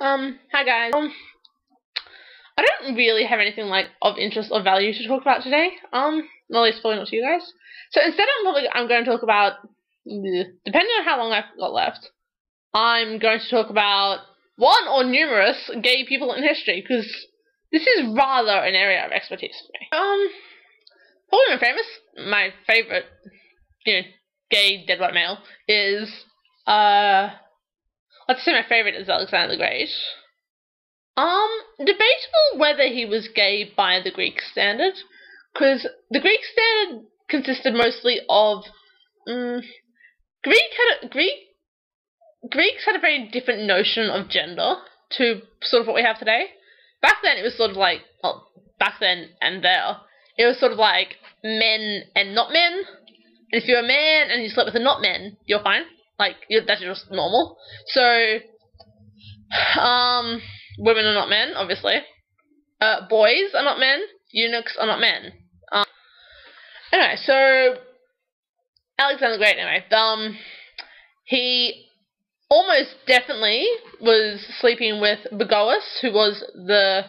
Hi guys. I don't really have anything like of interest or value to talk about today. At least probably not to you guys. So instead I'm going to talk about, depending on how long I've got left, I'm going to talk about one or numerous gay people in history, because this is rather an area of expertise for me. Probably my favorite, gay dead white male is, let's say my favorite is Alexander the Great. Debatable whether he was gay by the Greek standard, because the Greek standard consisted mostly of, Greeks had a very different notion of gender to sort of what we have today. Back then it was sort of like, well, back then and there, it was sort of like men and not men, and if you're a man and you slept with a not men, you're fine. Like, that's just normal. So, women are not men, obviously. Boys are not men. Eunuchs are not men. Anyway, so Alexander the Great. Anyway, he almost definitely was sleeping with Bagoas, who was the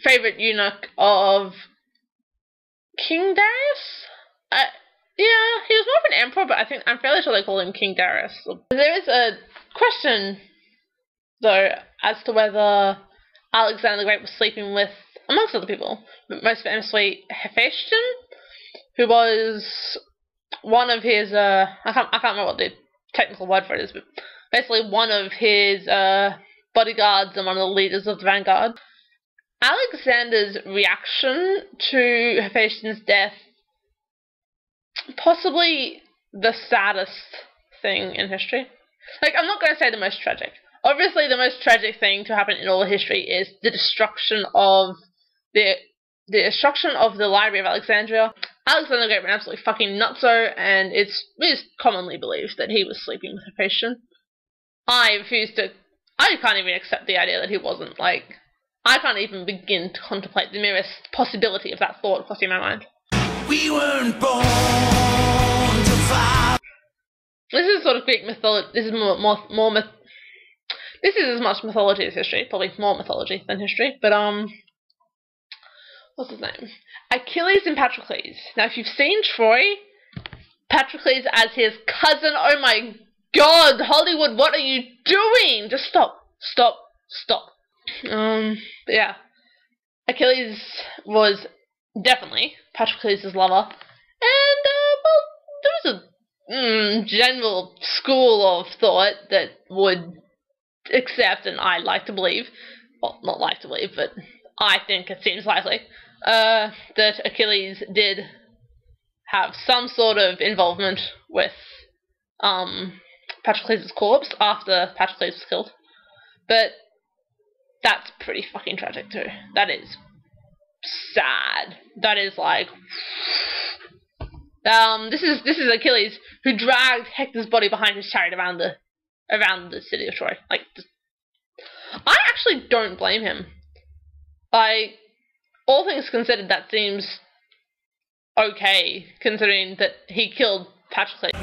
favorite eunuch of King Darius. Yeah, he was more of an emperor, but I'm fairly sure they call him King Darius. There is a question, though, as to whether Alexander the Great was sleeping with, amongst other people, but most famously Hephaestion, who was one of his, I can't remember what the technical word for it is, but basically one of his bodyguards and one of the leaders of the vanguard. Alexander's reaction to Hephaestion's death, possibly the saddest thing in history. Like, I'm not going to say the most tragic. Obviously, the most tragic thing to happen in all of history is the destruction of the Library of Alexandria. Alexander the Great went absolutely fucking nutso, and it is commonly believed that he was sleeping with Hephaestion. I can't even accept the idea that he wasn't. Like, I can't even begin to contemplate the merest possibility of that thought crossing my mind. We weren't born to fight. This is sort of Greek mythology. This is this is as much mythology as history. Probably more mythology than history. But what's his name? Achilles and Patroclus. Now, if you've seen Troy, Patroclus as his cousin. Oh my God, Hollywood! What are you doing? Just stop! Stop! Stop! But yeah, Achilles was definitely Patroclus' lover, and well, there was a general school of thought that would accept, and I like to believe, well, not like to believe, but I think it seems likely, that Achilles did have some sort of involvement with Patroclus' corpse after Patroclus was killed, but that's pretty fucking tragic too. That is sad. That is like, this is Achilles who dragged Hector's body behind his chariot around the city of Troy. Like, I actually don't blame him. Like, all things considered, that seems okay, considering that he killed Patroclus.